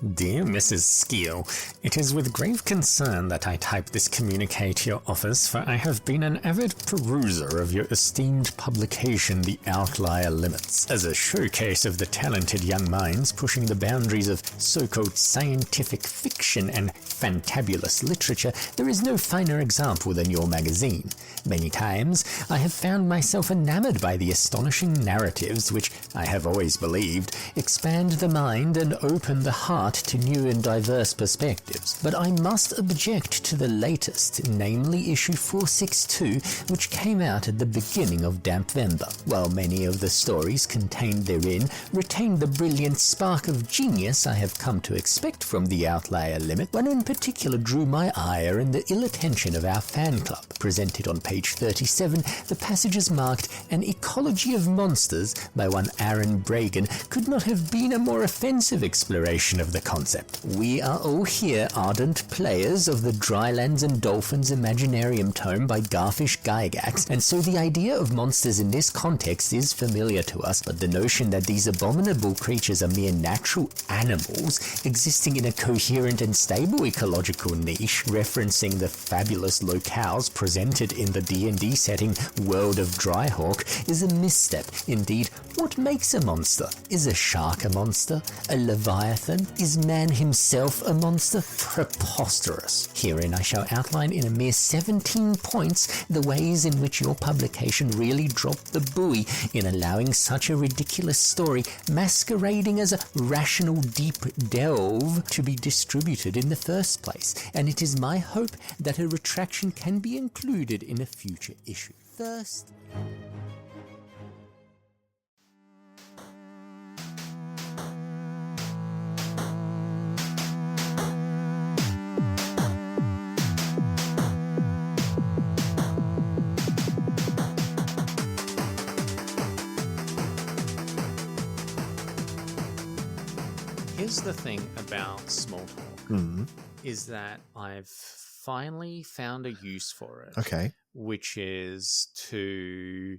Dear Mrs. Skeel, it is with grave concern that I type this communique to your office, for I have been an avid peruser of your esteemed publication, The Outlier Limits. As a showcase of the talented young minds pushing the boundaries of so-called scientific fiction and fantabulous literature, there is no finer example than your magazine. Many times I have found myself enamored by the astonishing narratives which, I have always believed, expand the mind and open the heart to new and diverse perspectives. But I must object to the latest, namely issue 462, which came out at the beginning of Dampvember. While many of the stories contained therein retain the brilliant spark of genius I have come to expect from the Outlier Limit, one in particular drew my ire and the ill attention of our fan club. Presented on page 37, the passages marked An Ecology of Monsters by one Aaron Bragan could not have been a more offensive exploration of the concept. We are all here ardent players of the Drylands and Dolphins Imaginarium tome by Garfish Gygax, and so the idea of monsters in this context is familiar to us, but the notion that these abominable creatures are mere natural animals existing in a coherent and stable ecological niche, referencing the fabulous locales presented in the D&D setting World of Dryhawk, is a misstep. Indeed, what makes a monster? Is a shark a monster? A leviathan? Is man himself a monster? Preposterous. Herein I shall outline in a mere 17 points the ways in which your publication really dropped the buoy in allowing such a ridiculous story masquerading as a rational deep delve to be distributed in the first place, and it is my hope that a retraction can be included in a future issue. First, here's the thing about small talk, is that I've finally found a use for it. Okay. Which is to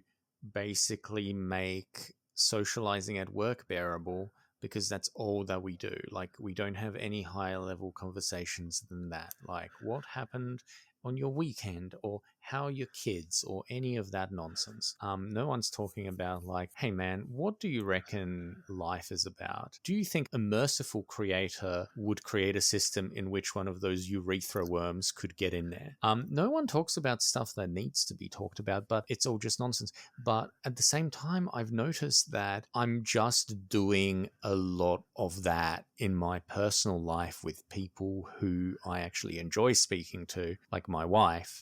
basically make socializing at work bearable, because that's all that we do. Like, we don't have any higher level conversations than that. Like, what happened on your weekend, or how are your kids, or any of that nonsense. No one's talking about like, hey man, what do you reckon life is about? Do you think a merciful creator would create a system in which one of those urethra worms could get in there? No one talks about stuff that needs to be talked about, but it's all just nonsense. But at the same time, I've noticed that I'm just doing a lot of that in my personal life with people who I actually enjoy speaking to, like my wife.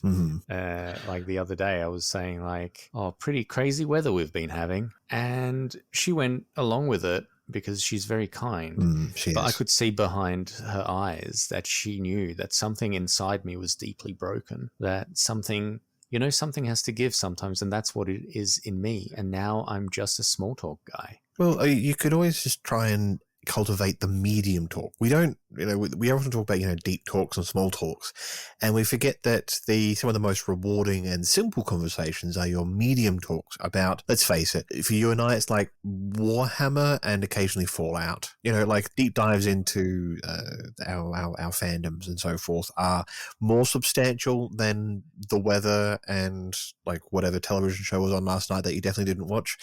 Like the other day I was saying like, oh, pretty crazy weather we've been having, and she went along with it because she's very kind. But I could see behind her eyes that she knew that something inside me was deeply broken, that something, something has to give sometimes, and that's what it is in me. And now I'm just a small talk guy. Well, you could always just try and cultivate the medium talk. We don't, we often talk about, deep talks and small talks, and we forget that some of the most rewarding and simple conversations are your medium talks about, let's face it, for you and I, it's like Warhammer and occasionally Fallout. Like deep dives into our fandoms and so forth are more substantial than the weather and like whatever television show was on last night that you definitely didn't watch,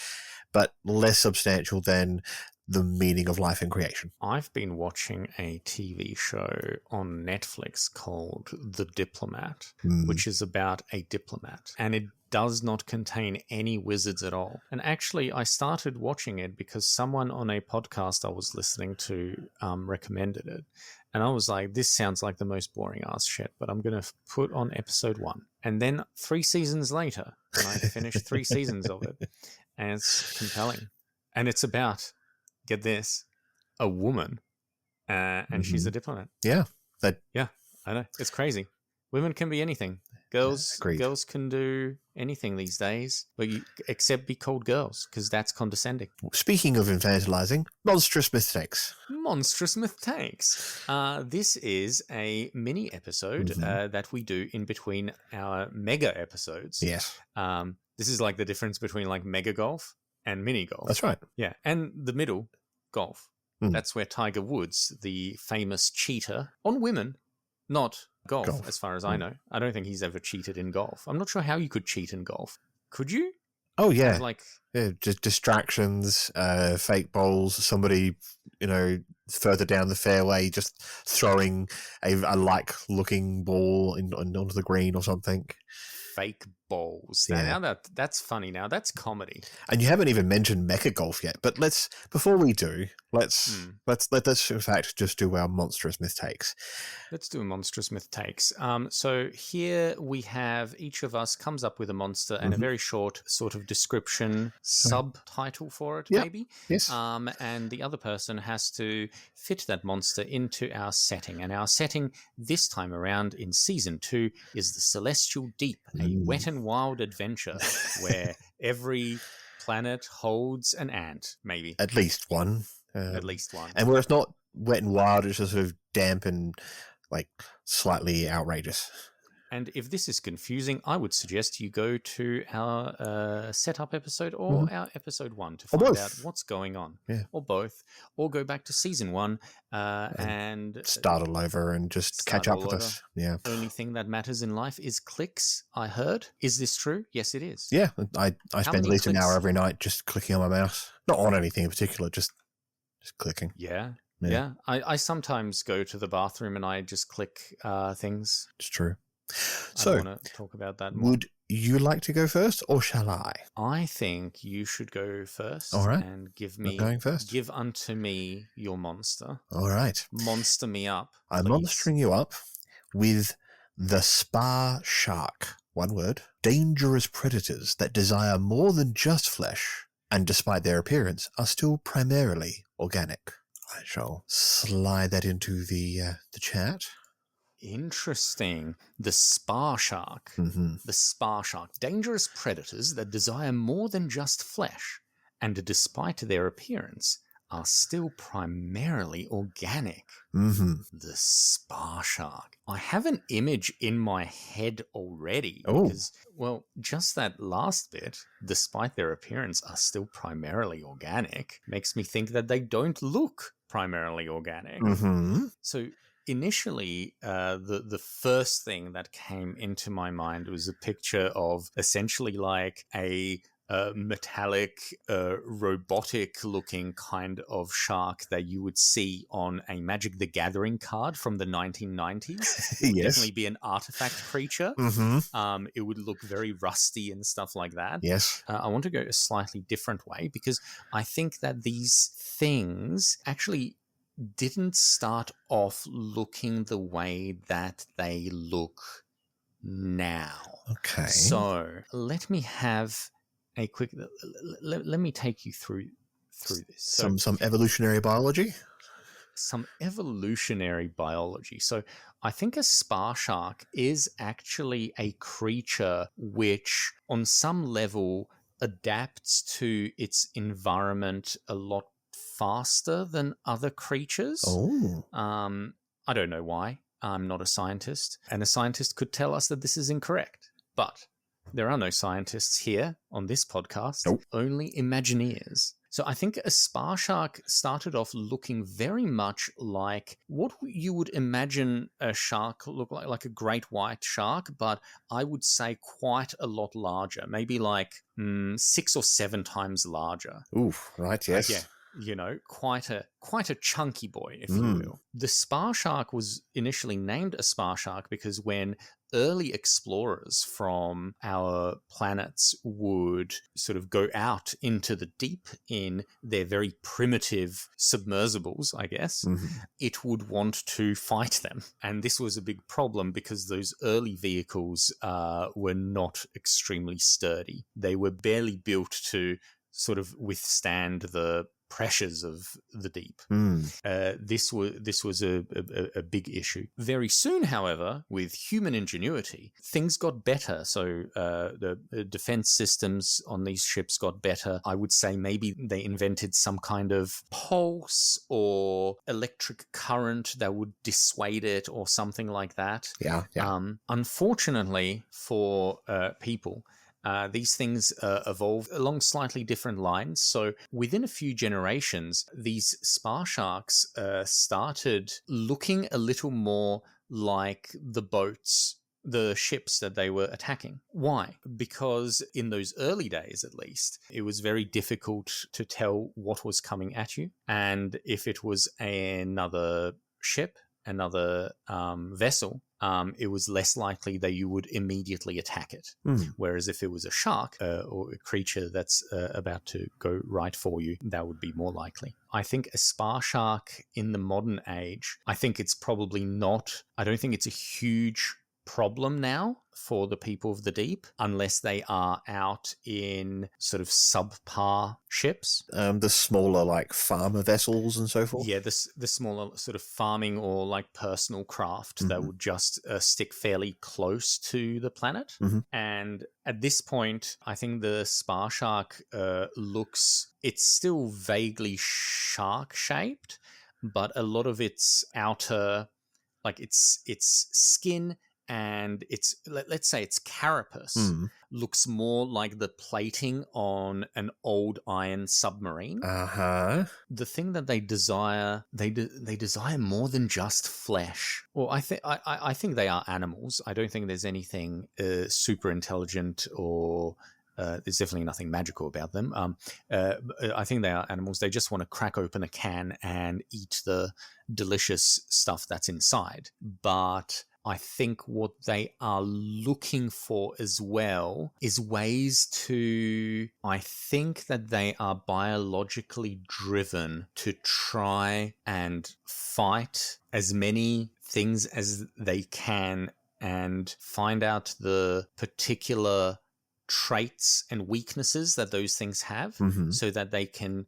but less substantial than the meaning of life and creation. I've been watching a TV show on Netflix called The Diplomat, which is about a diplomat, and it does not contain any wizards at all. And actually, I started watching it because someone on a podcast I was listening to recommended it. And I was like, this sounds like the most boring ass shit, but I'm going to put on episode 1. And then 3 seasons later, when I finished 3 seasons of it, and it's compelling. And it's about, get this, a woman, and she's a diplomat. Yeah. Yeah, I know. It's crazy. Women can be anything. Girls can do anything these days, but except be called girls, because that's condescending. Speaking of infantilizing, Monstrous Mythtakes. Monstrous Mythtakes. This is a mini episode that we do in between our mega episodes. Yes. This is like the difference between like mega golf and mini golf. That's right. Yeah, and the middle, golf. That's where Tiger Woods, the famous cheater on women, not golf. As far as I know. I don't think he's ever cheated in golf. I'm not sure how you could cheat in golf. Could you? Oh, yeah. Like, yeah, just distractions, fake bowls, somebody, further down the fairway just throwing a like-looking ball onto the green or something. Fake bowls. Yeah. Now that's funny. Now that's comedy. And you haven't even mentioned Mecha Golf yet. But before we do, let's in fact just do our monstrous myth takes. Let's do a monstrous myth takes. So here we have each of us comes up with a monster and a very short sort of description subtitle for it, maybe. Yes. And the other person has to fit that monster into our setting. And our setting this time around in season 2 is the Celestial Deep, a wet and wild adventure where every planet holds an ant, maybe. At least one. At least one. And where it's not wet and wild, it's just sort of damp and like slightly outrageous. And if this is confusing, I would suggest you go to our setup episode or our episode 1 to find out what's going on. Yeah. Or both. Or go back to season 1 and start all over and just catch up with us. Yeah. Only thing that matters in life is clicks, I heard. Is this true? Yes, it is. Yeah. I spend at least an hour every night just clicking on my mouse. Not on anything in particular, just clicking. Yeah. Yeah. I sometimes go to the bathroom and I just click things. It's true. So, I want to talk about that more. Would you like to go first, or shall I? I think you should go first. All right. And give unto me your monster. All right. Monster me up. I'm monstering you up with the Sparshark. One word. Dangerous predators that desire more than just flesh, and despite their appearance, are still primarily organic. I shall slide that into the chat. Interesting. The Sparshark. The Sparshark. Dangerous predators that desire more than just flesh, and despite their appearance, are still primarily organic. The Sparshark. I have an image in my head already. Because, well, just that last bit, despite their appearance, are still primarily organic, makes me think that they don't look primarily organic. So initially, the first thing that came into my mind was a picture of essentially like a metallic, robotic-looking kind of shark that you would see on a Magic the Gathering card from the 1990s. It would definitely be an artifact creature. It would look very rusty and stuff like that. Yes. I want to go a slightly different way because I think that these things actually didn't start off looking the way that they look now. Okay. So let me have a quick. Let me take you through this. So, some evolutionary biology. Some evolutionary biology. So I think a Sparshark is actually a creature which, on some level, adapts to its environment a lot faster than other creatures. I don't know why. I'm not a scientist, and a scientist could tell us that this is incorrect. But there are no scientists here on this podcast, only Imagineers. So I think a Sparshark started off looking very much like what you would imagine a shark look like a great white shark, but I would say quite a lot larger, maybe like 6 or 7 times larger. Oof, right, yes. Yeah. You know, quite a chunky boy, if you will. The Sparshark was initially named a Sparshark because when early explorers from our planets would sort of go out into the deep in their very primitive submersibles, I guess, it would want to fight them. And this was a big problem because those early vehicles were not extremely sturdy. They were barely built to sort of withstand the pressures of the deep. This was a big issue. Very soon, however, with human ingenuity, things got better. So the defense systems on these ships got better. I would say maybe they invented some kind of pulse or electric current that would dissuade it or something like that. Yeah. Unfortunately for people, These things evolved along slightly different lines. So within a few generations, these Sparsharks started looking a little more like the ships that they were attacking. Why? Because in those early days, at least, it was very difficult to tell what was coming at you. And if it was another ship, another vessel, it was less likely that you would immediately attack it. Whereas if it was a shark or a creature that's about to go right for you, that would be more likely. I think a Sparshark in the modern age, I think it's probably not, I don't think it's a huge problem now for the people of the deep, unless they are out in sort of subpar ships. The smaller, like, farmer vessels and so forth? Yeah, the smaller sort of farming or, like, personal craft that would just stick fairly close to the planet. And at this point, I think the Sparshark it's still vaguely shark-shaped, but a lot of its outer, like its skin and its, let's say its carapace looks more like the plating on an old iron submarine. The thing that they desire, they desire more than just flesh. Well, I think they are animals. I don't think there's anything super intelligent or there's definitely nothing magical about them. I think they are animals. They just want to crack open a can and eat the delicious stuff that's inside. But I think what they are looking for as well is ways to, I think that they are biologically driven to try and fight as many things as they can and find out the particular traits and weaknesses that those things have so that they can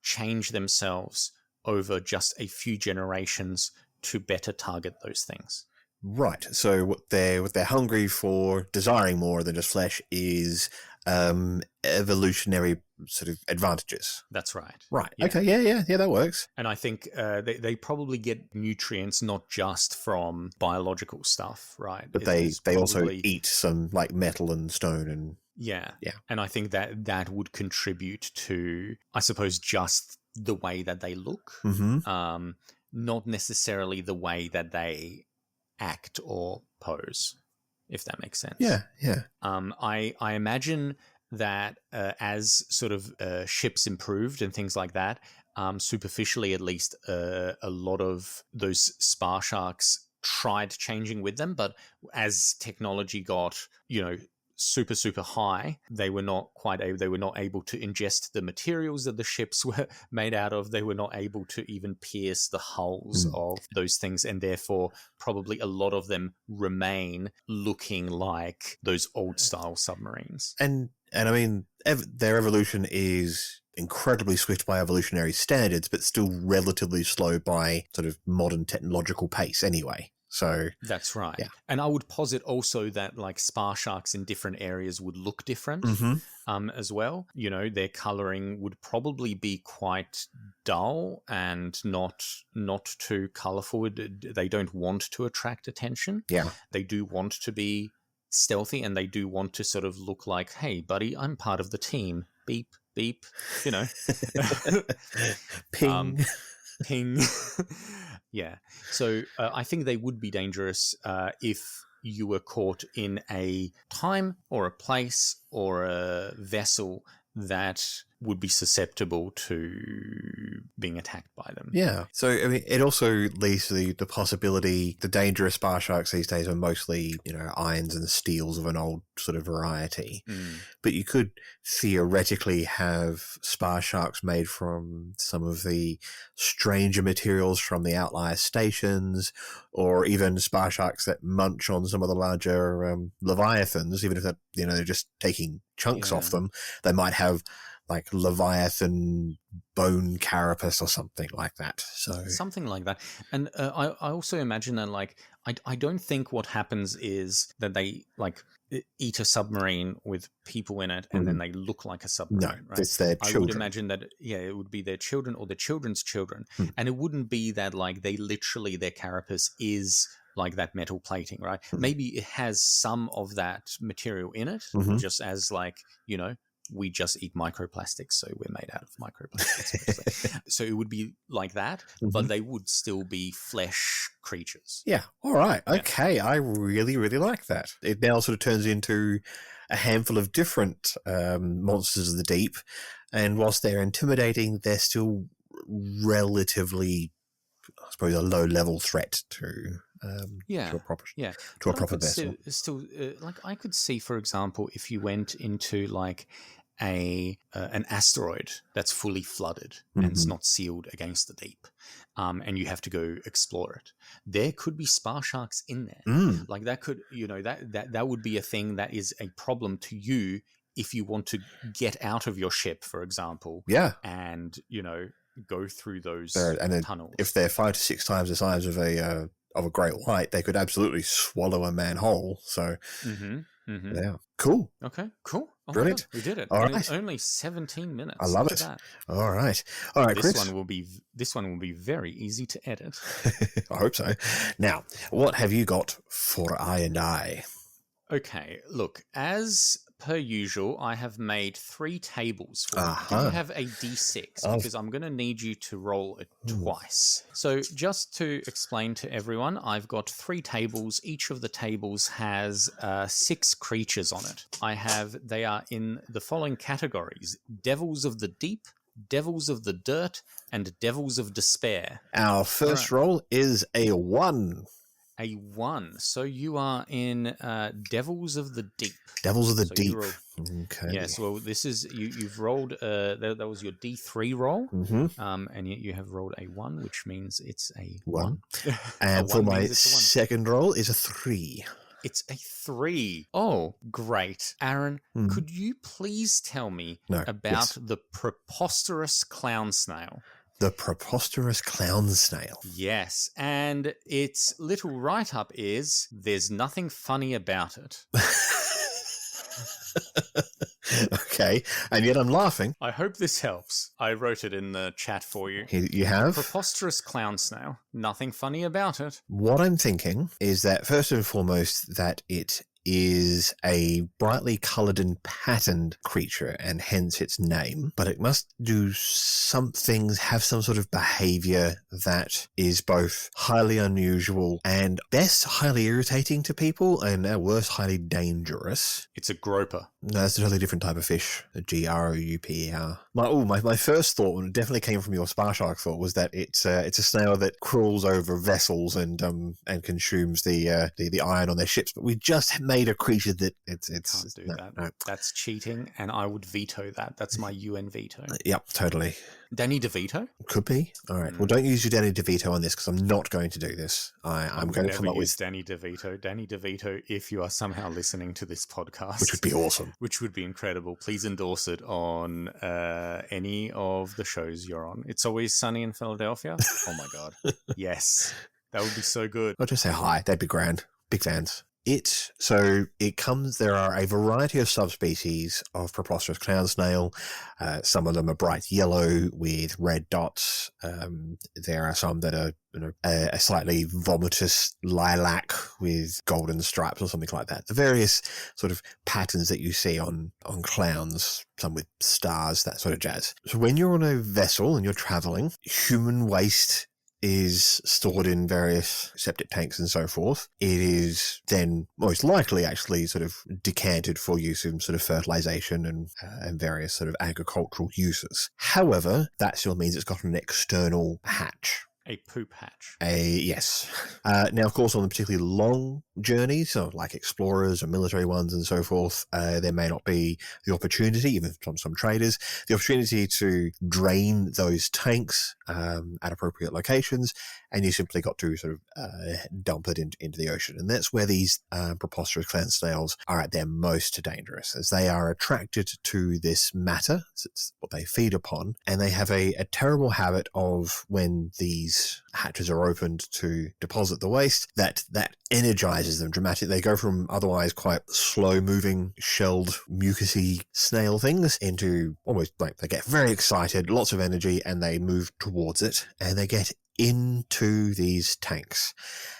change themselves over just a few generations to better target those things. Right. So what they're hungry for, desiring more than just flesh, is evolutionary sort of advantages. That's right. Right. Yeah. Okay. Yeah, that works. And I think they probably get nutrients not just from biological stuff, right? But they also eat some like metal and stone and yeah. And I think that would contribute to, I suppose, just the way that they look, not necessarily the way that they act or pose, if that makes sense. Yeah. I imagine that as sort of ships improved and things like that, superficially at least, a lot of those Sparsharks tried changing with them, but as technology got, super high, they were not able to ingest the materials that the ships were made out of. They were not able to even pierce the hulls of those things, and therefore probably a lot of them remain looking like those old style submarines. And I mean, their evolution is incredibly swift by evolutionary standards, but still relatively slow by sort of modern technological pace anyway. So that's right. Yeah. And I would posit also that like Sparsharks in different areas would look different as well. Their coloring would probably be quite dull and not too colorful. They don't want to attract attention. Yeah. They do want to be stealthy, and they do want to sort of look like, hey, buddy, I'm part of the team. Beep, beep, Ping. Ping. Yeah. So I think they would be dangerous if you were caught in a time or a place or a vessel that would be susceptible to being attacked by them. Yeah. So, I mean, it also leads to the possibility, the dangerous Sparsharks these days are mostly, irons and steels of an old sort of variety. But you could theoretically have Sparsharks made from some of the stranger materials from the outlier stations, or even Sparsharks that munch on some of the larger leviathans, even if that, they're just taking chunks off them. They might have like leviathan bone carapace or something like that. So something like that. And I also imagine that like I don't think what happens is that they like eat a submarine with people in it and then they look like a submarine. No, right? it's their children. I would imagine that it would be their children or their children's children, and it wouldn't be that like they literally their carapace is like that metal plating, right? Mm-hmm. Maybe it has some of that material in it, Mm-hmm. just as like, we just eat microplastics, so we're made out of microplastics. So it would be like that, but they would still be flesh creatures. Yeah. All right. Yeah. Okay. I really, really like that. It now sort of turns into a handful of different monsters of the deep, and whilst they're intimidating, they're still relatively, I suppose, a low-level threat to a proper vessel. Still, like I could see, for example, if you went into like an asteroid that's fully flooded and it's not sealed against the deep, and you have to go explore it, there could be Sparsharks in there. Like that could, that would be a thing that is a problem to you if you want to get out of your ship, for example. Yeah, and go through those tunnels. If they're 5 to 6 times the size of a great white, they could absolutely swallow a man whole. So, yeah, cool. Okay, cool. Oh, brilliant. We did it. All right. It's only 17 minutes. I love it. That. All right, This Chris. one will be very easy to edit. I hope so. Now, what have you got for I and I? Okay, look, as per usual, I have made 3 tables for you. Do you have a D6? Because I'm going to need you to roll it twice. So just to explain to everyone, I've got 3 tables. Each of the tables has 6 creatures on it. They are in the following categories: Devils of the Deep, Devils of the Dirt, and Devils of Despair. Our first roll is a 1. A 1. So you are in Devils of the Deep. Devils of the Deep. Okay. Yes. Well, this is you've rolled. That was your D3 roll. And you have rolled a 1, which means it's a 1. And for my second roll is a 3. It's a 3. Oh, great, Aaron. Could you please tell me about the Preposterous Clown Snail? The Preposterous Clown Snail. Yes, and its little write-up is, there's nothing funny about it. Okay, and yet I'm laughing. I hope this helps. I wrote it in the chat for you. You have? Preposterous Clown Snail. Nothing funny about it. What I'm thinking is that, first and foremost, that it is a brightly coloured and patterned creature, and hence its name, but it must do some things, have some sort of behaviour that is both highly unusual and best highly irritating to people, and at worst highly dangerous. It's a groper. No, that's a totally different type of fish. A Grouper. My first thought, and it definitely came from your Sparshark thought, was that it's a snail that crawls over vessels and consumes the iron on their ships. But we just made a creature that it's can't do that. No. That's cheating, and I would veto that. That's my UN veto. Yep, totally. Danny DeVito? Could be. All right. Well, don't use your Danny DeVito on this, because I'm not going to do this. I'm going to come up with Danny DeVito. Danny DeVito, if you are somehow listening to this podcast, which would be awesome, which would be incredible, please endorse it on any of the shows you're on. It's Always Sunny in Philadelphia. Oh my god, yes, that would be so good. I'll just say hi. That'd be grand. Big fans. There are a variety of subspecies of Preposterous Clown Snail. Some of them are bright yellow with red dots. There are some that are a slightly vomitous lilac with golden stripes or something like that. The various sort of patterns that you see on clowns, some with stars, that sort of jazz. So when you're on a vessel and you're traveling, human waste is stored in various septic tanks and so forth. It is then most likely actually sort of decanted for use in sort of fertilization and various sort of agricultural uses. However, that still means it's got an external hatch. A poop hatch. Yes. Now, of course, on the particularly long journeys, so like explorers or military ones and so forth, there may not be the opportunity, even from some traders, the opportunity to drain those tanks at appropriate locations, and you simply got to sort of dump it into the ocean. And that's where these Preposterous Clown Snails are at their most dangerous, as they are attracted to this matter. It's what they feed upon, and they have a terrible habit of, when these hatches are opened to deposit the waste, that energizes them dramatically. They go from otherwise quite slow-moving, shelled, mucousy snail things into almost like they get very excited, lots of energy, and they move towards it, and they get into these tanks.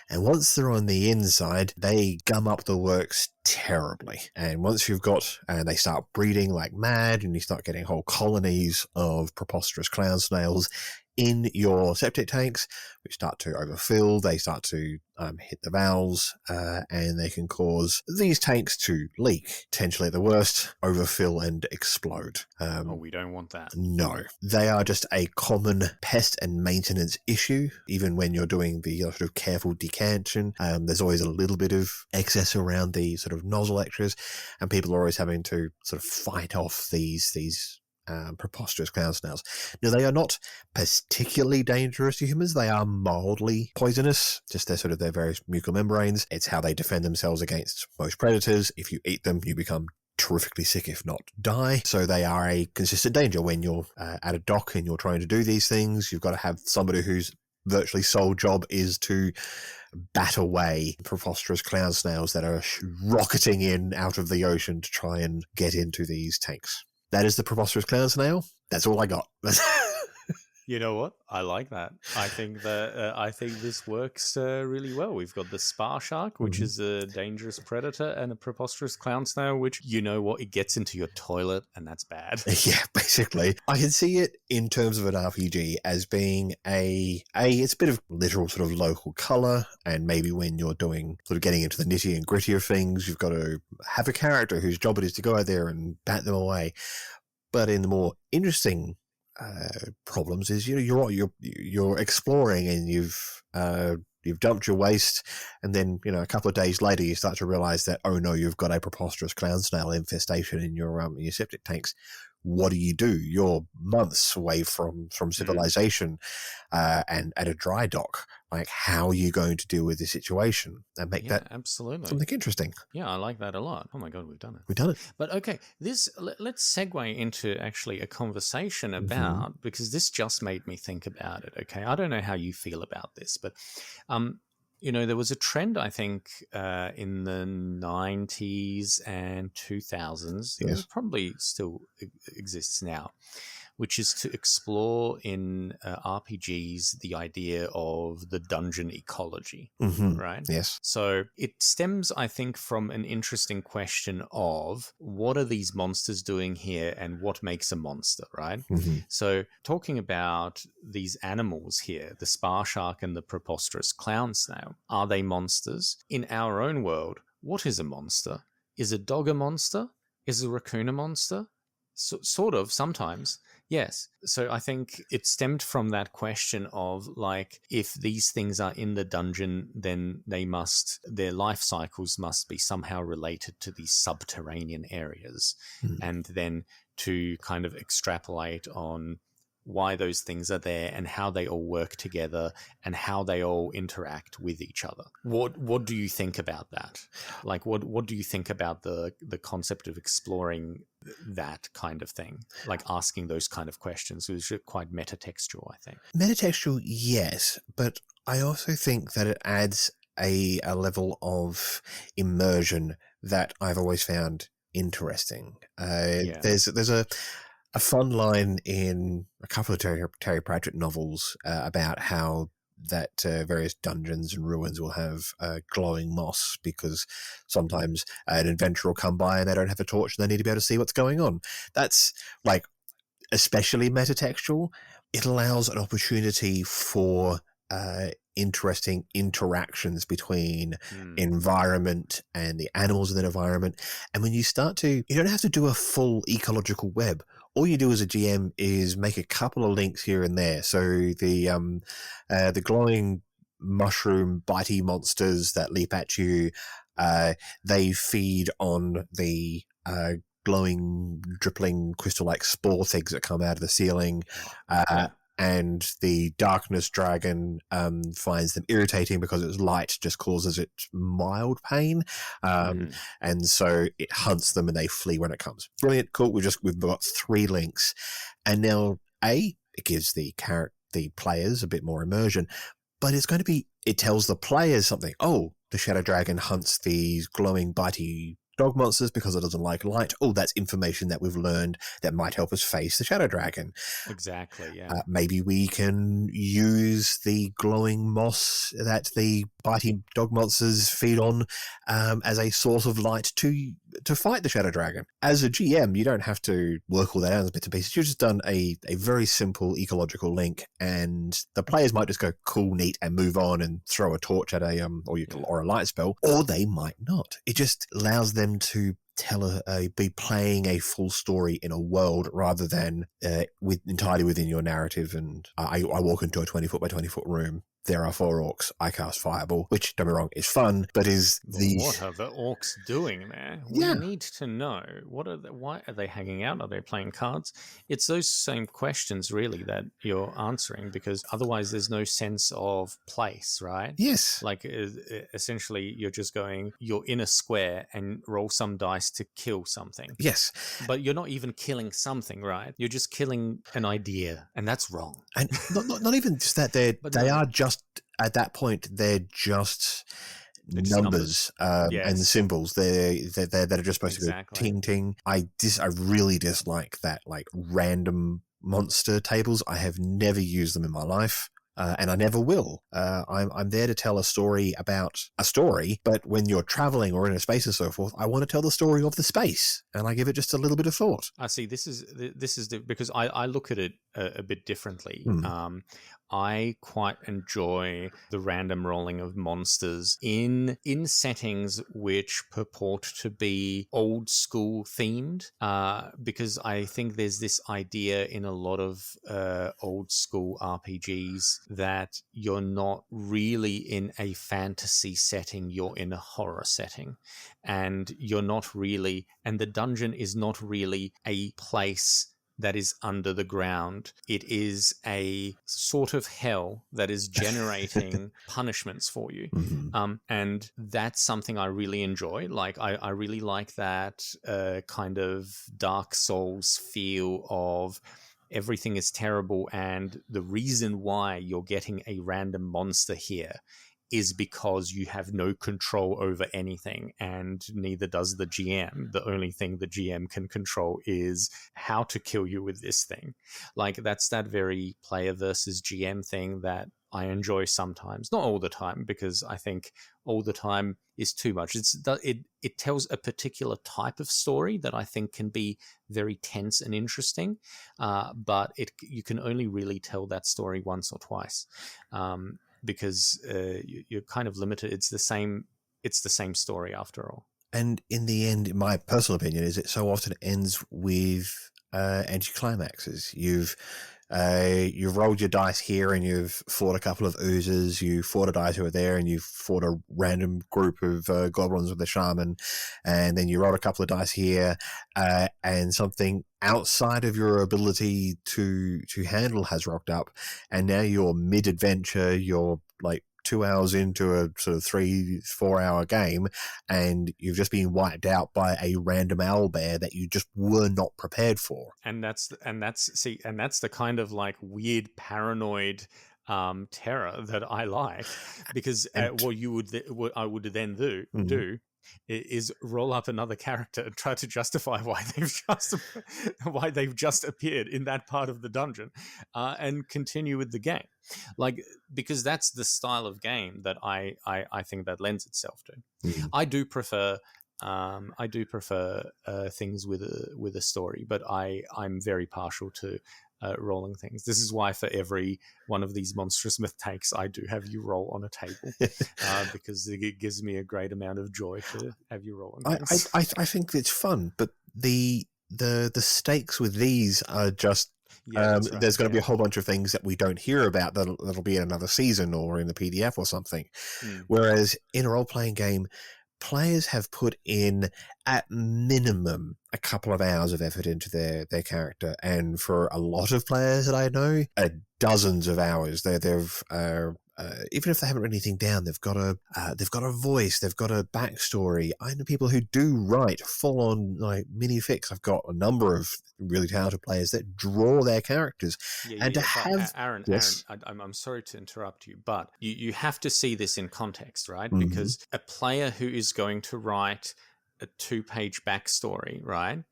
And once they're on the inside, they gum up the works terribly. And once you've got, and they start breeding like mad, and you start getting whole colonies of Preposterous Clown Snails in your septic tanks, which start to overfill, they start to hit the valves, and they can cause these tanks to leak, potentially at the worst, overfill and explode. We don't want that. No. They are just a common pest and maintenance issue, even when you're doing the sort of careful decantation. There's always a little bit of excess around the sort of nozzle extras, and people are always having to sort of fight off these Preposterous Clown Snails. Now, they are not particularly dangerous to humans. They are mildly poisonous, just their various mucal membranes. It's how they defend themselves against most predators. If you eat them, you become terrifically sick, if not die. So they are a consistent danger when you're at a dock and you're trying to do these things. You've got to have somebody whose virtually sole job is to bat away Preposterous Clown Snails that are rocketing in out of the ocean to try and get into these tanks. That is the Preposterous Clown Snail. That's all I got. You know what? I like that. I think this works really well. We've got the Sparshark, which is a dangerous predator, and a Preposterous Clown Snail, which, you know what, it gets into your toilet, and that's bad. Yeah, basically. I can see it in terms of an RPG as being it's a bit of literal sort of local colour, and maybe when you're doing sort of getting into the nitty and gritty of things, you've got to have a character whose job it is to go out there and bat them away. But in the more interesting problems is, you're exploring, and you've dumped your waste, and then a couple of days later you start to realize that, oh no, you've got a Preposterous Clown Snail infestation in your septic tanks. What do? You're months away from civilization, and at a dry dock. Like, how are you going to deal with the situation and make that absolutely something interesting? Yeah, I like that a lot. Oh my God, we've done it. We've done it. But okay, let's segue into actually a conversation about, because this just made me think about it. Okay, I don't know how you feel about this, but there was a trend, I think, in the 90s and 2000s. Yes. It probably still exists now, which is to explore in RPGs the idea of the dungeon ecology, right? Yes. So it stems, I think, from an interesting question of, what are these monsters doing here, and what makes a monster, right? So talking about these animals here, the Sparshark and the Preposterous Clown Snail, are they monsters? In our own world, what is a monster? Is a dog a monster? Is a raccoon a monster? Sort of, sometimes. Yes. So I think it stemmed from that question of, like, if these things are in the dungeon, then their life cycles must be somehow related to these subterranean areas. And then to kind of extrapolate on why those things are there and how they all work together and how they all interact with each other. What do you think about that? Like, what do you think about the concept of exploring that kind of thing, like asking those kind of questions, which are quite metatextual, I think. Metatextual, yes, but I also think that it adds a level of immersion that I've always found interesting. There's a fun line in a couple of Terry Pratchett novels about how that various dungeons and ruins will have glowing moss, because sometimes an adventurer will come by and they don't have a torch and they need to be able to see what's going on. That's, like, especially metatextual. It allows an opportunity for interesting interactions between environment and the animals in that environment. And when you don't have to do a full ecological web. All you do as a GM is make a couple of links here and there. So the glowing mushroom bitey monsters that leap at you, they feed on the glowing, dripping crystal-like spore things that come out of the ceiling. And the darkness dragon finds them irritating because its light just causes it mild pain. And so it hunts them and they flee when it comes. Brilliant, cool. We've got 3 links. And now, it gives the players a bit more immersion, but it tells the players something. Oh, the shadow dragon hunts these glowing bitey dog monsters because it doesn't like light. Oh, that's information that we've learned that might help us face the shadow dragon. Exactly, yeah. Maybe we can use the glowing moss that the biting dog monsters feed on as a source of light to fight the shadow dragon. As a GM, you don't have to work all that out as bits and pieces. You've just done a very simple ecological link, and the players might just go cool, neat, and move on and throw a torch at or a light spell, or they might not. It just allows them to be playing a full story in a world rather than entirely within your narrative. And I walk into a 20-foot by 20-foot room. There are 4 orcs. I cast Fireball, which, don't be wrong, is fun, but What are the orcs doing there? We need to know. Why are they hanging out? Are they playing cards? It's those same questions, really, that you're answering, because otherwise there's no sense of place, right? Yes. Like, essentially, you're just you're in a square and roll some dice to kill something. Yes. But you're not even killing something, right? You're just killing an idea, and that's wrong. And not even just that, they are just, at that point, they're just numbers. Yes. And symbols. They're that are just supposed to go ting ting. I really dislike that, like, random monster tables. I have never used them in my life. And I never will. I'm there to tell a story about a story, but when you're traveling or in a space and so forth, I want to tell the story of the space, and I give it just a little bit of thought. I see. This is because I look at it a bit differently. I quite enjoy the random rolling of monsters in settings which purport to be old school themed, because I think there's this idea in a lot of old school RPGs that you're not really in a fantasy setting, you're in a horror setting, and the dungeon is not really a place that is under the ground. It is a sort of hell that is generating punishments for you. And that's something I really enjoy. Like, I really like that kind of Dark Souls feel of everything is terrible, and the reason why you're getting a random monster here is because you have no control over anything, and neither does the GM. The only thing the GM can control is how to kill you with this thing. Like, that's that very player versus GM thing that I enjoy sometimes. Not all the time, because I think all the time is too much. It tells a particular type of story that I think can be very tense and interesting, but you can only really tell that story once or twice. Because you're kind of limited. It's the same story after all. And in the end, in my personal opinion, is it so often ends with anticlimaxes. You've rolled your dice here, and you've fought a couple of oozes. You fought a dice over there, and you've fought a random group of goblins with a shaman, and then you rolled a couple of dice here, and something outside of your ability to handle has rocked up, and now you're mid-adventure. You're like 2 hours into a sort of 3-4 hour game, and you've just been wiped out by a random owlbear that you just were not prepared for. And that's the kind of like weird paranoid terror that I like, because what I would then do is roll up another character and try to justify why they've just appeared in that part of the dungeon, and continue with the game, like, because that's the style of game that I think that lends itself to. I do prefer things with a story, but I'm very partial to rolling things. This is why for every one of these Monstrous Mythtakes, I do have you roll on a table, because it gives me a great amount of joy to have you roll on things. I think it's fun, but the stakes with these are just there's going to be a whole bunch of things that we don't hear about that'll be in another season or in the PDF or something. Whereas in a role-playing game, players have put in at minimum a couple of hours of effort into their character, and for a lot of players that I know, dozens of hours. They've even if they haven't written anything down, they've got a voice, they've got a backstory. I know people who do write full on like mini fics. I've got a number of really talented players that draw their characters, Aaron, I'm sorry to interrupt you, but you have to see this in context, right? Because a player who is going to write a 2-page backstory, right?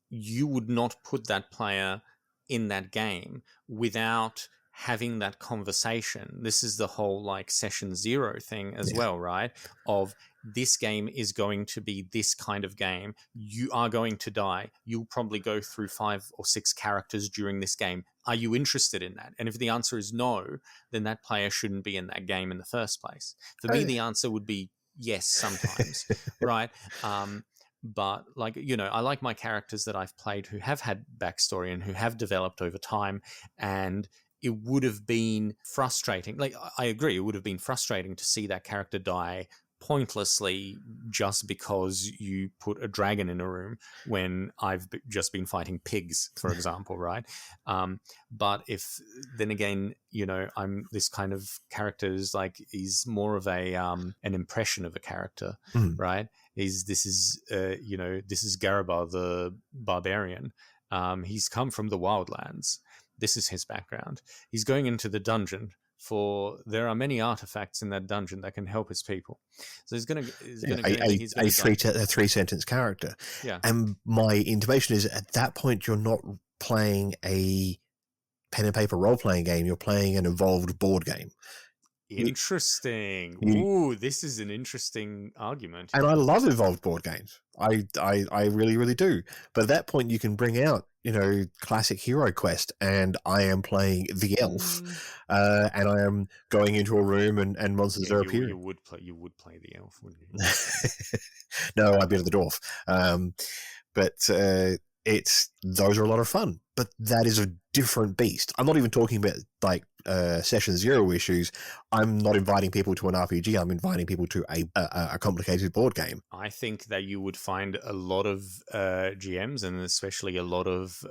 You would not put that player in that game without having that conversation. This is the whole like session 0 thing as well, right? Of this game is going to be this kind of game. You are going to die. You'll probably go through 5 or 6 characters during this game. Are you interested in that? And if the answer is no, then that player shouldn't be in that game in the first place. For me, the answer would be yes sometimes, right? But like, you know, I like my characters that I've played who have had backstory and who have developed over time, and it would have been frustrating. Like, I agree, it would have been frustrating to see that character die pointlessly just because you put a dragon in a room when I've just been fighting pigs, for example, right? But if then again, you know, I'm this kind of character is like he's more of a an impression of a character, right? This is Garabar the barbarian. He's come from the wildlands. This is his background. He's going into the dungeon for there are many artifacts in that dungeon that can help his people. So he's going to a 3-sentence character. Yeah. And my intimation is at that point you're not playing a pen and paper role playing game. You're playing an evolved board game. Interesting. Ooh, this is an interesting argument. And I love evolved board games. I really, really do. But at that point, you can bring out, you know, classic Hero Quest, and I am playing the elf, and I am going into a room, and monsters are appearing. You would play the elf, wouldn't you? No, I'd be the dwarf. But those are a lot of fun. But that is a different beast. I'm not even talking about like session 0 issues. I'm not inviting people to an RPG. I'm inviting people to a complicated board game. I think that you would find a lot of GMs, and especially a lot of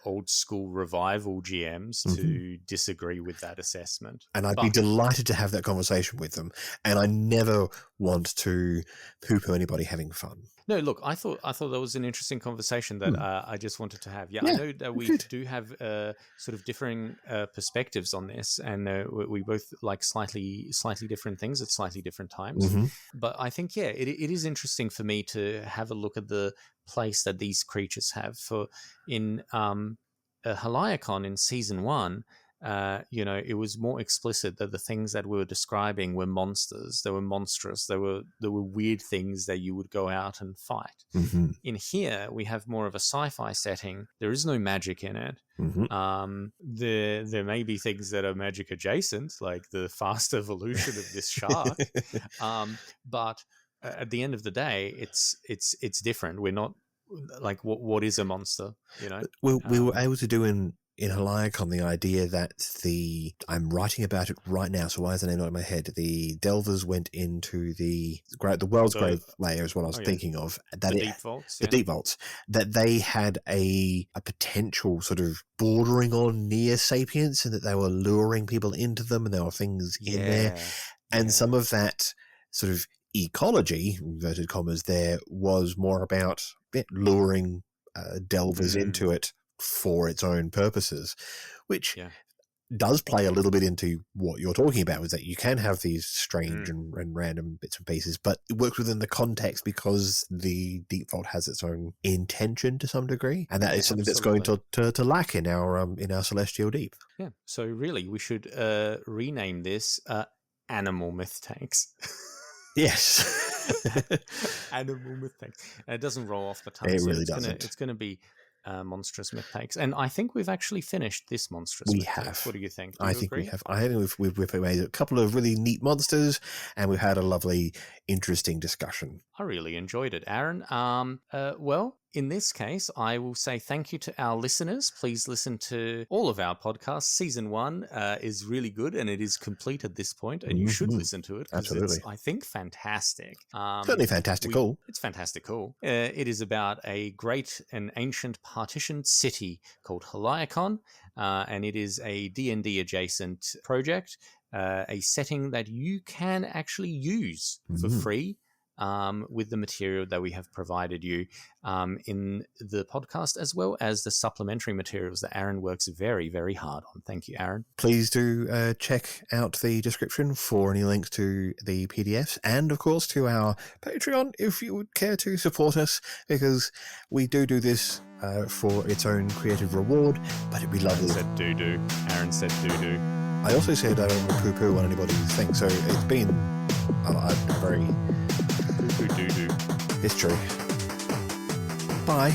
old school revival GMs, to disagree with that assessment. And I'd be delighted to have that conversation with them. And I never want to poo-poo anybody having fun. No, look, I thought that was an interesting conversation that I just wanted to have. Yeah, I know that we do have sort of differing perspectives on this, and we both like slightly different things at slightly different times. But I think, it is interesting for me to have a look at the place that these creatures have. For in Haliacon in season 1, you know, it was more explicit that the things that we were describing were monsters. They were monstrous. They were weird things that you would go out and fight. In here, we have more of a sci-fi setting. There is no magic in it. There may be things that are magic adjacent, like the fast evolution of this shark. But at the end of the day, it's different. We're not like what is a monster, you know? We were able to do in Haliacon the idea that I'm writing about it right now, so why is the name not in my head? The Delvers went into the world's grave layer is what I was thinking of. That the deep vaults. The deep vaults. That they had a potential sort of bordering on near sapience, and that they were luring people into them, and there were things in there. And some of that sort of ecology, inverted commas, there was more about luring Delvers into it for its own purposes, which does play a little bit into what you're talking about, is that you can have these strange and random bits and pieces, but it works within the context because the deep vault has its own intention to some degree, and that is something that's going to lack in our Celestial Deep. Yeah. So really, we should rename this Animal Mythtakes. Yes. Animal Mythtakes. It doesn't roll off the tongue. It really doesn't. It's going to be Monstrous Mythtakes, and I think we've actually finished this Monstrous we Mythtakes. Have. What do you think? I think we have. I think we've made a couple of really neat monsters, and we've had a lovely, interesting discussion. I really enjoyed it, Aaron. Well, in this case, I will say thank you to our listeners. Please listen to all of our podcasts. Season 1 is really good, and it is complete at this point, and you should listen to it because it's, I think, fantastic. Certainly fantastical. It's fantastical. It is about a great and ancient partitioned city called Haliacon, and it is a D&D adjacent project, a setting that you can actually use for free. with the material that we have provided you in the podcast, as well as the supplementary materials that Aaron works very, very hard on. Thank you, Aaron. Please do check out the description for any links to the PDFs and, of course, to our Patreon if you would care to support us, because we do this for its own creative reward, but it'd be lovely. Aaron said doo-doo. Aaron said doo-doo. I also said I don't want to poo-poo on anybody's thing, so it's been a very... Poo-poo doo-doo. It's true. Bye.